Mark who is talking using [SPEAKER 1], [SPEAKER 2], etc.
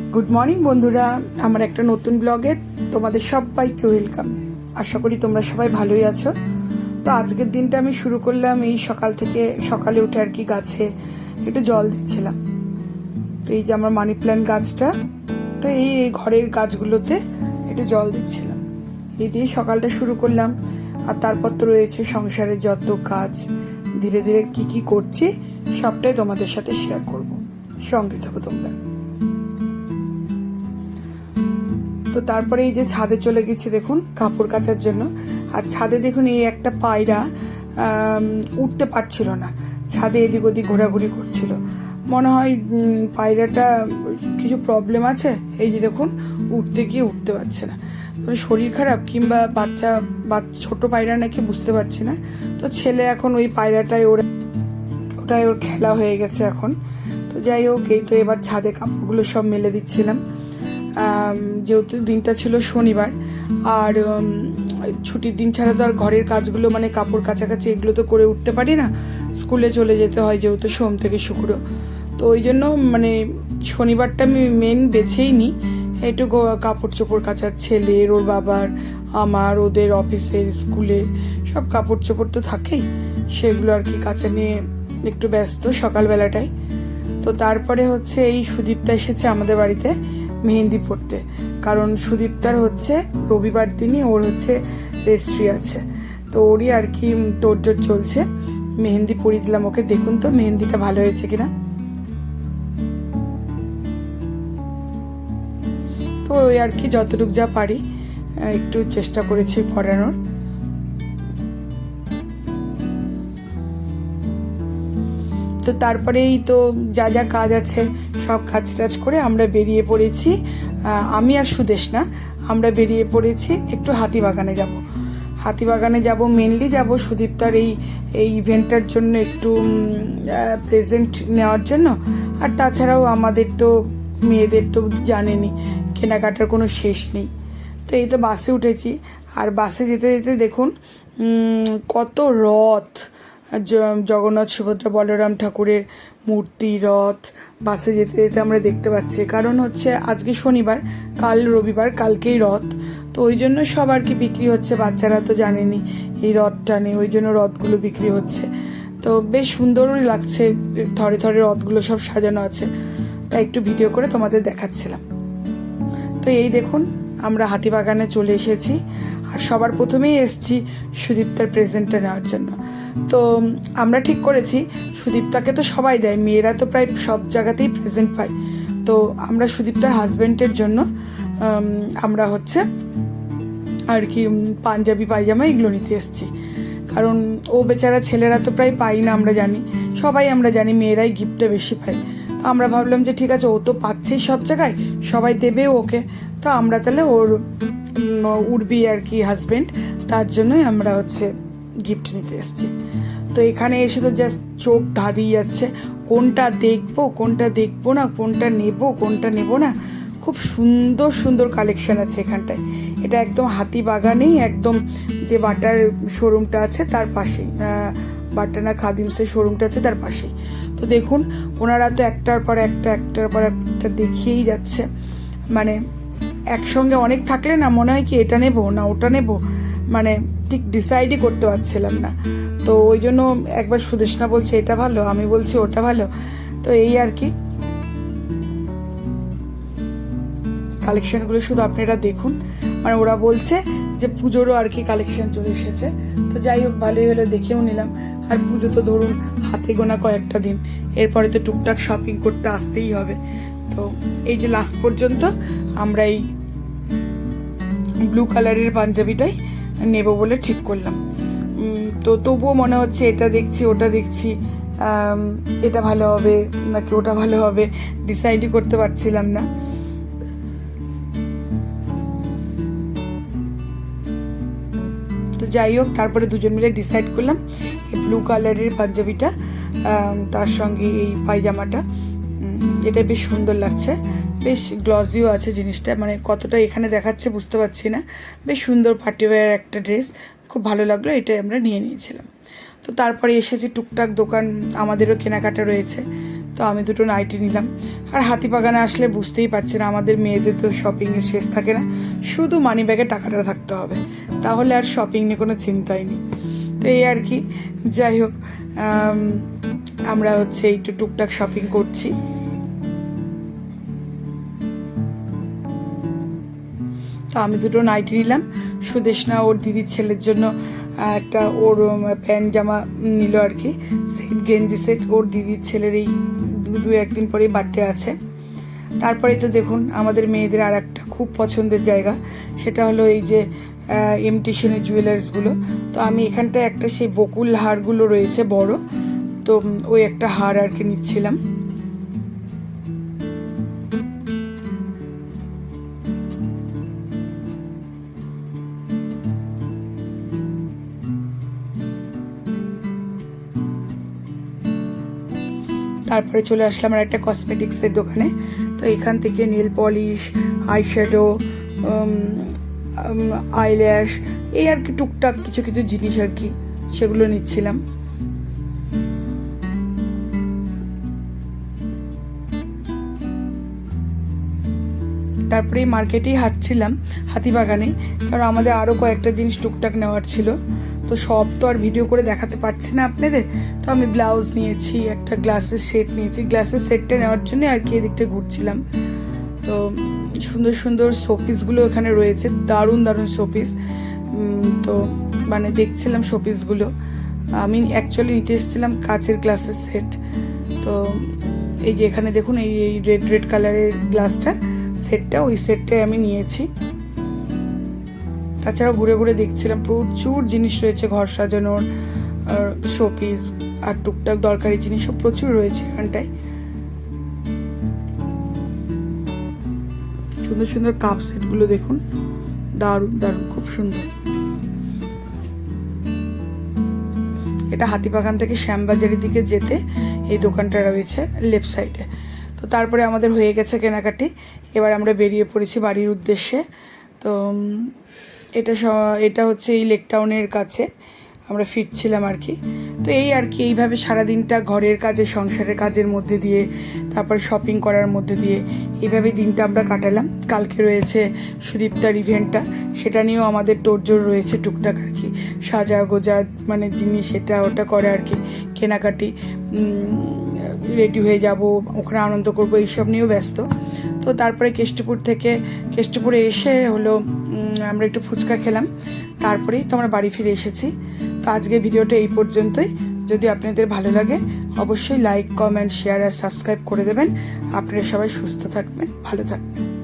[SPEAKER 1] Good morning বন্ধুরা, আমার একটা নতুন ব্লগে তোমাদের সবাইকে ওয়েলকাম। আশা করি তোমরা সবাই ভালোই আছো। তো আজকের দিনটা আমি শুরু করলাম এই সকালে উঠে আর কি গাছে একটু জল দিচ্ছিলাম। তো এই যে আমার মানি প্ল্যান্ট গাছটা, তো এই ঘরের গাছগুলোতে একটু জল দিচ্ছিলাম। এই দিয়ে সকালটা শুরু করলাম। আর তারপর তো রয়েছে সংসারের যত কাজ, ধীরে ধীরে কি কি করছি সবটাই তোমাদের সাথে শেয়ার করব। সঙ্গে থাকো তোমরা। তো তারপরে এই যে ছাদে চলে গেছি দেখুন কাপড় কাচার জন্য। আর ছাদে দেখুন এই একটা পায়রা উঠতে পারছিল না, ছাদে এদিক ওদিক ঘোরাঘুরি করছিল। মনে হয় পায়রাটা কিছু প্রবলেম আছে। এই যে দেখুন উঠতে গিয়ে উঠতে পারছে না, শরীর খারাপ কিংবা বাচ্চা ছোট পায়রা নাকি বুঝতে পারছি না। তো ছেলে এখন ওই পায়রাটাই ওটাই ওর খেলা হয়ে গেছে এখন। তো যাই হোক, এই তো এবার ছাদে কাপড়গুলো সব মেলে দিচ্ছিলাম। যেহেতু দিনটা ছিল শনিবার, আর ছুটির দিন ছাড়া তো আর ঘরের কাজগুলো মানে কাপড় কাছাকাছি এগুলো তো করে উঠতে পারি না, স্কুলে চলে যেতে হয় যেহেতু সোম থেকে শুক্র। তো ওই জন্য মানে শনিবারটা আমি মেন বেছেই নিই একটু কাপড় চোপড় কাচার, ছেলের, ওর বাবার, আমার, ওদের অফিসের, স্কুলের সব কাপড় চোপড় তো থাকেই, সেগুলো আর কি কাচা নিয়ে একটু ব্যস্ত সকালবেলাটায়। তো তারপরে হচ্ছে এই সুদীপ্তা এসেছে আমাদের বাড়িতে মেহেন্দি পড়তে, কারণ সুদীপ্তার হচ্ছে রবিবার দিনই ওর হচ্ছে রেজিস্ট্রি আছে। তো ওরই আর কি তোড়জোড় চলছে, মেহেন্দি পরিয়ে দিলাম ওকে। দেখুন তো মেহেন্দিটা ভালো হয়েছে কিনা। তো ওই আর কি যতটুকু যা পারি একটু চেষ্টা করেছি পড়ানোর। তো তারপরেই তো যা যা কাজ আছে সব কাজ টাজ করে আমরা বেরিয়ে পড়েছি। আমি আর সুদেশনা আমরা বেরিয়ে পড়েছি একটু হাতিবাগানে যাব। হাতিবাগানে যাব মেনলি যাব সুদীপ্তার এই ইভেন্টটার জন্য, একটু প্রেজেন্ট নেওয়ার জন্য। আর তাছাড়াও আমাদের তো মেয়েদের তো জানেনই কেনাকাটার কোনো শেষ নেই। তো এই তো বাসে উঠেছি, আর বাসে যেতে যেতে দেখুন কত রথ, জগন্নাথ সুভদ্রা বলরাম ঠাকুরের মূর্তি, রথ বাসে যেতে যেতে আমরা দেখতে পাচ্ছি। কারণ হচ্ছে আজকে শনিবার, কাল রবিবার, কালকেই রথ। তো ওই জন্য সব আর কি বিক্রি হচ্ছে, বাচ্চারা তো জানেনি এই রথটা নেই, ওই জন্য রথগুলো বিক্রি হচ্ছে। তো বেশ সুন্দরই লাগছে, থরে থরে রথগুলো সব সাজানো আছে, তাই একটু ভিডিও করে তোমাদের দেখাচ্ছিলাম। তো এই দেখুন আমরা হাতিবাগানে চলে এসেছি, আর সবার প্রথমেই এসেছি সুদীপ্তার প্রেজেন্টটা নেওয়ার জন্য। তো আমরা ঠিক করেছি সুদীপ্তাকে তো সবাই দেয়, মেয়েরা তো প্রায় সব জায়গাতেই প্রেজেন্ট পায়। তো আমরা সুদীপ্তার হাজব্যান্ডের জন্য আমরা হচ্ছে আর কি পাঞ্জাবি পায়জামা এগুলো নিতে এসেছি। কারণ ও বেচারা, ছেলেরা তো প্রায় পাই না, আমরা জানি, সবাই আমরা জানি মেয়েরাই গিফটটা বেশি পায়। আমরা ভাবলাম যে ঠিক আছে, ও তো পাচ্ছেই সব জায়গায়, সবাই দেবেও ওকে, তো আমরা তাহলে ওর উড়বি আর কি হাজব্যান্ড, তার জন্যই আমরা হচ্ছে গিফট নিতে এসেছি। তো এখানে এসে তো জাস্ট চোখ ধাঁধিয়ে যাচ্ছে, কোনটা দেখবো কোনটা দেখবো না, কোনটা নেব কোনটা নেব না। খুব সুন্দর সুন্দর কালেকশন আছে এখানটায়। এটা একদম হাতিবাগানেই, একদম যে বাটার শোরুমটা আছে তার পাশেই, বাটানা খাদিমসের শোরুমটা আছে তার পাশেই। তো দেখুন ওনারা তো একটার পর একটা দেখিয়েই যাচ্ছে, মানে একসঙ্গে অনেক থাকলে না মনে হয় কি এটা নেব না ওটা নেব, মানে ঠিক ডিসাইডই করতে পারছিলাম না। তো ওই জন্য একবার সুদেশনা বলছে এটা ভালো, আমি বলছি ওটা ভালো। তো এই আর কি কালেকশনগুলো শুধু আপনারা দেখুন, মানে ওরা বলছে যে পুজোরও আর কি কালেকশন চলে এসেছে। তো যাই হোক, ভালোই হলো, দেখেও নিলাম। আর পুজো তো ধরুন হাতে গোনা কয়েকটা দিন, এরপরে তো টুকটাক শপিং করতে আসতেই হবে। তো এই যে লাস্ট পর্যন্ত আমরা এই ব্লু কালারের পাঞ্জাবিটাই নেব বলে ঠিক করলাম। তো তবুও মনে হচ্ছে এটা দেখছি ওটা দেখছি, এটা ভালো হবে নাকি ওটা ভালো হবে, ডিসাইডই করতে পারছিলাম না। তো যাই হোক, তারপরে দুজন মিলে ডিসাইড করলাম এই ব্লু কালারের পাঞ্জাবিটা, তার সঙ্গে এই পায়জামাটা, এটা বেশ সুন্দর লাগছে, বেশ গ্লসিও আছে জিনিসটা, মানে কতটা এখানে দেখাচ্ছে বুঝতে পারছি না। বেশ সুন্দর পার্টিওয়্যার একটা ড্রেস, খুব ভালো লাগলো, এটাই আমরা নিয়ে নিয়েছিলাম। তো তারপরে এসেছি টুকটাক দোকান, আমাদেরও কেনাকাটা রয়েছে। তো আমি দুটো নাইটি নিলাম। আর হাতিবাগানে আসলে বুঝতেই পারছেন আমাদের মেয়েদের তো শপিংয়ের শেষ থাকে না, শুধু মানি ব্যাগে টাকাটা থাকতে হবে, তাহলে আর শপিং নিয়ে কোনো চিন্তাই নেই। তো এই আর কি, যাই হোক আমরা হচ্ছে একটু টুকটাক শপিং করছি। তো আমি দুটো নাইটি নিলাম, সুদেশনা ওর দিদির ছেলের জন্য একটা ওর প্যান্ট জামা নিল আর কি, সেট গেঞ্জি সেট। ওর দিদির ছেলের এই দু একদিন পরেই বার্থডে আছে। তারপরে তো দেখুন আমাদের মেয়েদের আর একটা খুব পছন্দের জায়গা, সেটা হলো এই যে এমটি সেনের জুয়েলার্সগুলো। তো আমি এখানটায় একটা সেই বকুল হারগুলো রয়েছে বড়, তো ওই একটা হার আর কি নিচ্ছিলাম। তারপরে চলে আসলাম আর একটা কসমেটিক্সের দোকানে। তো এখান থেকে নেল পলিশ, আইশ্যাডো, আইল্যাশ, এই আর কি টুকটাক কিছু কিছু জিনিস আর কি, সেগুলো নিচ্ছিলাম। তারপরে মার্কেটেই হাঁটছিলাম হাতিবাগানে, কারণ আমাদের আরও কয়েকটা জিনিস টুকটাক নেওয়ার ছিল। তো সব তো আর ভিডিও করে দেখাতে পারছি না আপনাদের। তো আমি ব্লাউজ নিয়েছি, একটা গ্লাসের সেট নিয়েছি, গ্লাসের সেটটা নেওয়ার জন্য আর কি এদিকটা ঘুরছিলাম। তো সুন্দর সুন্দর শোপিসগুলো এখানে রয়েছে, দারুণ দারুণ শোপিস। তো মানে দেখছিলাম শোপিসগুলো। আমি অ্যাকচুয়ালি নিতে এসেছিলাম কাচের গ্লাসের সেট। তো এই যে এখানে দেখুন এই রেড রেড কালারের গ্লাসটা সেটটা, ওই সেটটাই আমি নিয়েছি। তাছাড়াও ঘুরে ঘুরে দেখছিলাম প্রচুর জিনিস রয়েছে, ঘর সাজানোর শোপিস আর টুকটাক দরকারি জিনিসও প্রচুর রয়েছে এখানটায়। সুন্দর সুন্দর কাপ সেটগুলো দেখুন, দারুণ দারুণ, খুব সুন্দর। এটা হাতিবাগান থেকে শ্যামবাজারের দিকে যেতে এই দোকানটা রয়েছে লেফট সাইডে। তো তারপরে আমাদের হয়ে গেছে কেনাকাটি, এবার আমরা বেরিয়ে পড়েছি বাড়ির উদ্দেশ্যে। তো এটা হচ্ছে এই লেক টাউনের কাছে আমরা ফিরছিলাম আর কি। তো এই আর কি, এইভাবে সারাদিনটা ঘরের কাজে, সংসারের কাজের মধ্যে দিয়ে, তারপর শপিং করার মধ্যে দিয়ে, এইভাবে দিনটা আমরা কাটালাম। কালকে রয়েছে সুদীপ্তার ইভেন্টটা, সেটা নিয়েও আমাদের তোড়জোড় রয়েছে টুকটাক আর কি, সাজা গোজা মানে জিনিস এটা ওটা করে আর কি, কেনাকাটি, রেডি হয়ে যাব, ওখানে আনন্দ করবো, এইসব নিয়েও ব্যস্ত। তো তারপরে কেষ্টপুরে এসে হলো আমরা একটু ফুচকা খেলাম, তারপরেই তো আমরা বাড়ি ফিরে এসেছি। তো আজকে ভিডিওটা এই পর্যন্তই। যদি আপনাদের ভালো লাগে অবশ্যই লাইক, কমেন্ট, শেয়ার আর সাবস্ক্রাইব করে দেবেন। আপনারা সবাই সুস্থ থাকবেন, ভালো থাকবেন।